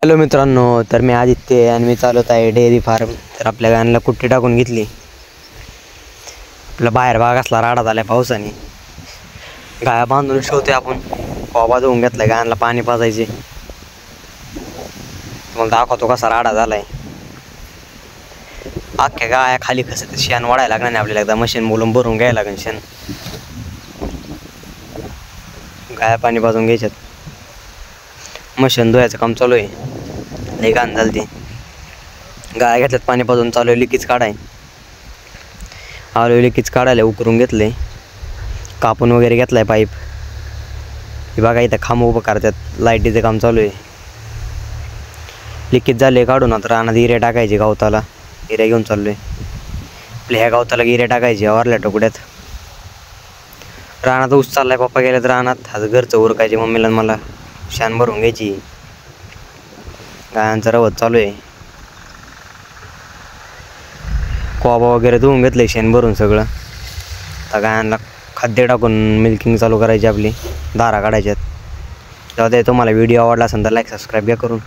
Hello मित्रांनो, तर मी आदित्य आणि मी चालवत आहे डेअरी फार्म. तर आपल्या गायला कुट्टी टाकून घेतली. आपला बाहेर भाग असला राडा झाला पावसाने. गाया बांधून ठेवते आपण. कोबा धुवून घेतलाय, गायांना पाणी पाजायचे. मग दाखवतो कसा राडा झालाय. अख्ख्या गाया खाली खसत शेण वाढायला लागणार नाही आपल्याला. एकदा मशीन बोलून भरून घ्यायला लागेल शेण. गाया पाणी पाजून घ्यायच्यात. मशीन धुवायचं काम चालू आहे. लई घाण झाली ती. गाया घेतल्यात पाणी पाजून, चालू आहे लिकीज काढाय. आलो लिकीज काढायला उकरून घेतले. कापून वगैरे घेतलाय पाईप. हे बघा इथं खांब उभं करतात. लाईटीचं काम चालू आहे. लिकीज झाले काढून. आता रानात हिरे टाकायचे गवताला. हिरे घेऊन चाललोय. आपल्या ह्या गवताला हिरे टाकायचे वरल्या तुकड्यात. रानात ऊस चाललाय. पप्पा गेल्यात रानात. आज घरचं उरकायचे. मम्मीला मला शान भरून घ्यायची. गायांचं रवत चालू आहे. कोबा वगैरे धुवून घेतलंय शेण भरून सगळं. आता गायांना खाद्य टाकून मिल्किंग चालू करायची आपली. धारा काढायच्यात. तेव्हा तुम्हाला व्हिडिओ आवडला असेल तर लाईक सबस्क्राईब करून.